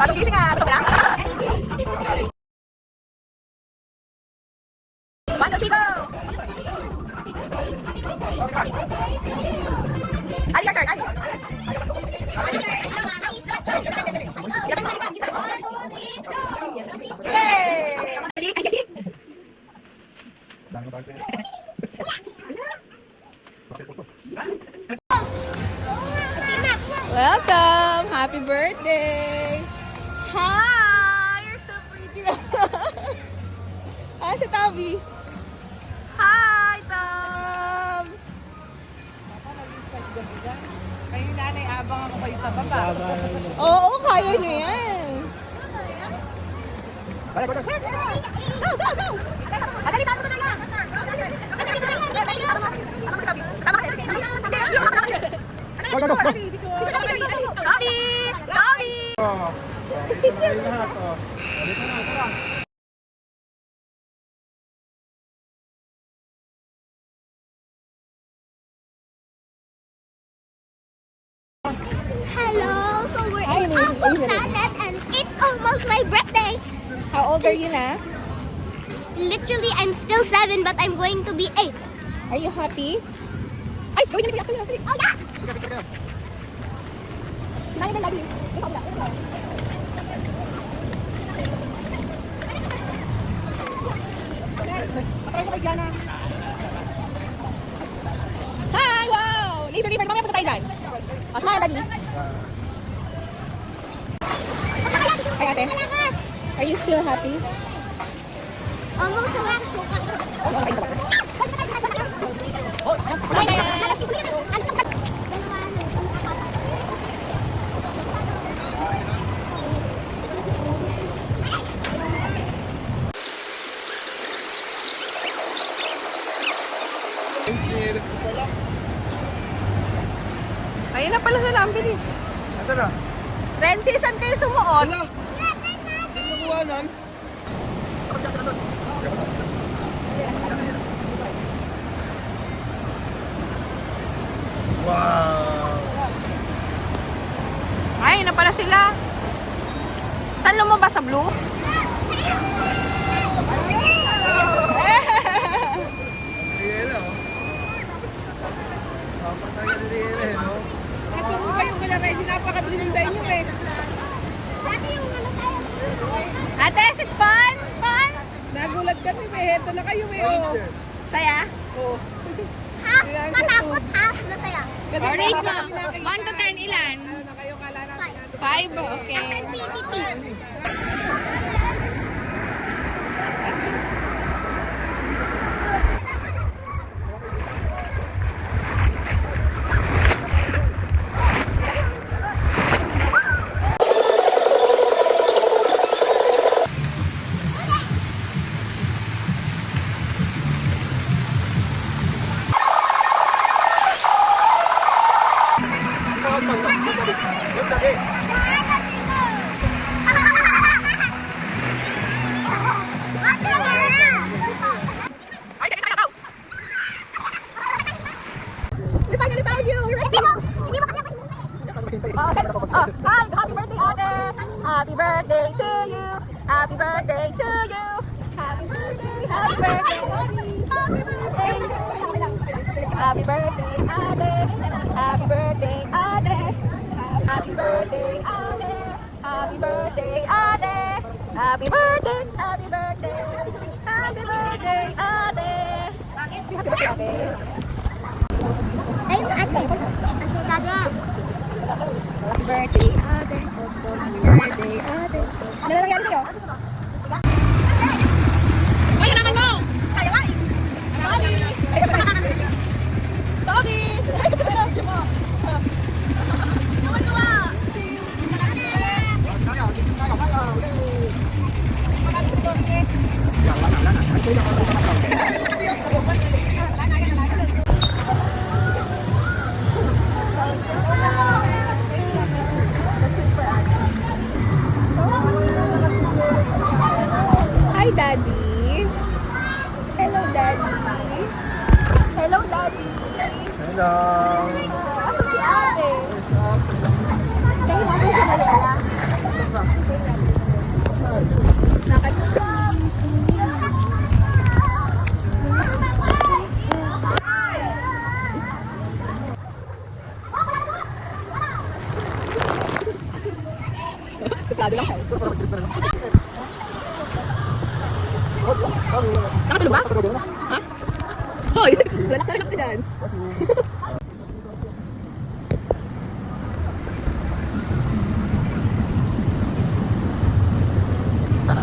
Bagong gising ah. Gusto mo na? 1, 2, 3, go! Ali, your turn. Ali. Welcome! Happy birthday! Hi! You're so pretty! Ah, si Tabi. Hi, Tabs! Kayo nanay, abang ako kayo sa baba. Oo, kaya niyo yan. Go, go, go! Madali, saan mo na lang? Go, go, go! Tabi! Tabi! Dito na kayo lahat. Dito na, tara. Hello, so we're in Apple Planet and it's almost my birthday. How old are you na? Literally, I'm still 7, but I'm going to be 8. Are you happy? Ay, gawin niyo na actually. Oh yeah! Kinain ng lagi. Patry ko kay Diana. Hi! Wow! Laser leaper. Mamaya punta tayo dyan. O, smile, daddy. Hi, ate. Are you still happy? Almost a lot. Ayun na pala sila, ang bilis. Nasaan na? Renzi, saan kayo sumuot? Wala! Nakuhanan. Wow! Ay, na pala sila. Saan lumabas sa blue? Riela, oh. Apat tayo ni Riela, no? Kasi mo ba yung wala tayo, sinapakabilis yung tayo nyo eh. Ate, is it fun? Fun? Nagulat kami, may heto na kayo eh. Oh. Saya? Oh. Half matakot, half masaya. Kasi O, rate mo. kami nakikita 1 to 10, ilan? Ano na kayo, kala natin. 5? Okay. We finally found you! We're ready! Hi, happy birthday, ate! Happy birthday to you! Happy birthday to you! Happy birthday, happy birthday! Happy birthday, ate! Happy birthday, ate! Happy birthday, ate! Happy birthday, ate! Happy birthday, happy birthday! Happy birthday, ate! Happy birthday, ate! Ayun, ate. Ate, dada. Happy birthday, ate. Happy birthday, ate. Ano na nangyari sa'yo? Ay, hanakan mo! Kaya ka eh! Toby! Toby! Tuwa-tuwa! Hi, Daddy. Hello, Daddy. Hello, Daddy. Hello! Asan si ate? Kayo natin si Mariela. Nakatulog ba? Ha? Hoy! Relax na relax ka dyan.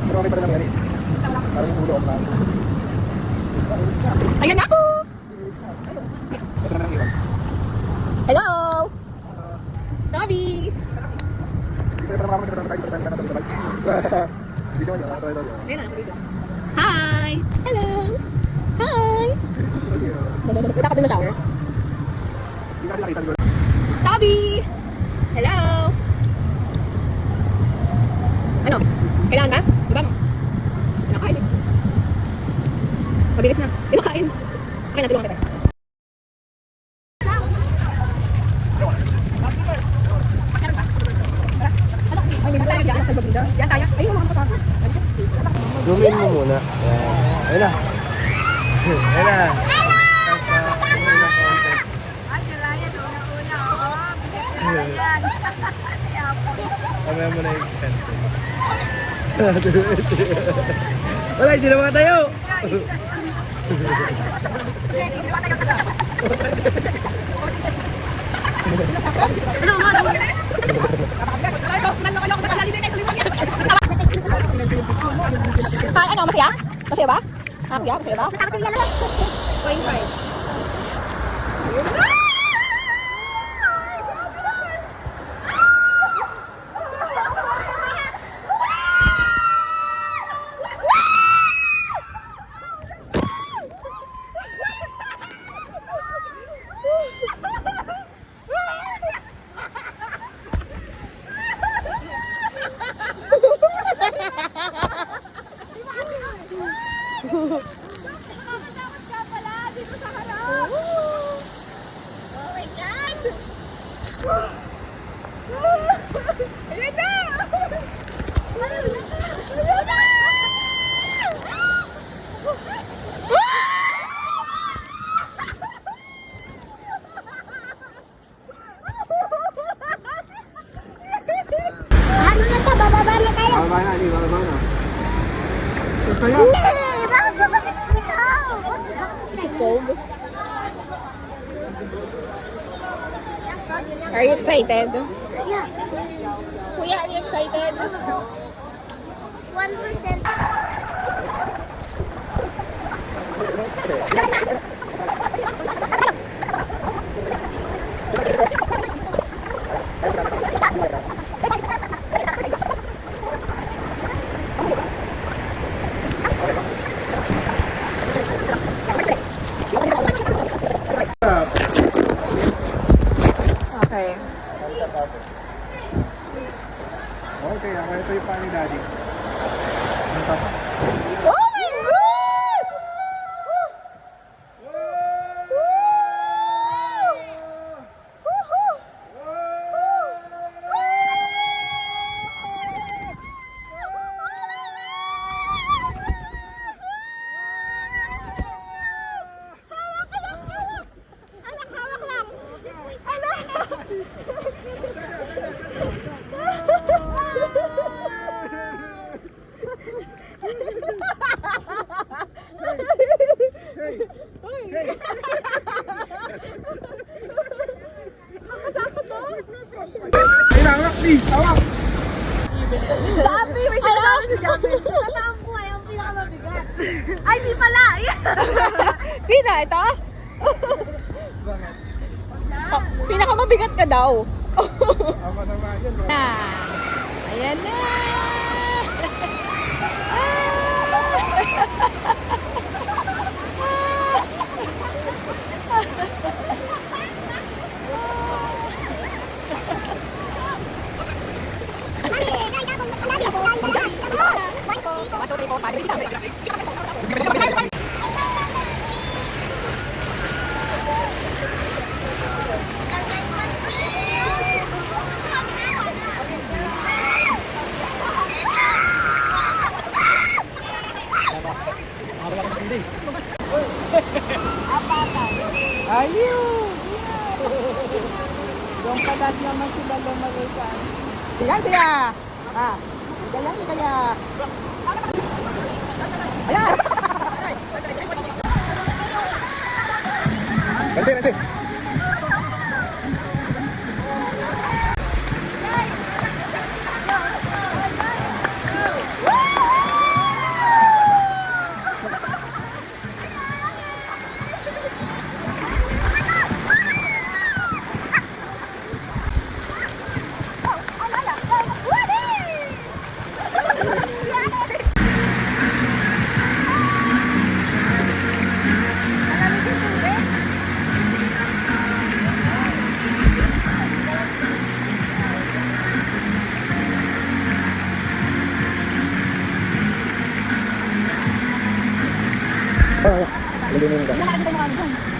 Pero okay pa rin naman yan. Parang yung ulo ang Ayan na ako! Ito na lang iwan. Hello! Toby! Ito na lang Video mo yan. Ayan na, video. Hi! Hello! Hi! Kita ka din sa shower. Hindi ka nakita ko. Toby! Hello! Ano? Kailangan ba? Diba? Kinakain eh. Mabilis na. Di ba kain? Okay na, tulungan kita. Zoom in mo muna. Ayan na. Ayan na. Kamaya mo na yung pencil. Wala, hindi na makatayo. Hi, ano? Masaya? Masaya ba? Masaya? Masaya ba? Going for it. Ano na to? Bababa na kayo. Bababa na, hindi bababa na. Is it cold? Are you excited? Yeah. Kuya, are you excited? 1%. Okay. Okay, ito yung pani daddy. Ano pa? Oh my God! Ay, hawak ni! Hawak! Sabi, may sinasabi si Javi. Tatampo ay ang pinakamabigat. Ay, di pala! Sino? Ito? Bakit? Oh, pinakamabigat ka daw. Ama naman yan. Ayan na! Ayun! Doon pa naman sila lumagay sa ano. Yan siya! Ah. Kaya, kaya. Ayan! Nanti, nanti. Oh, lulunin ka. Nakakita mo kami dyan.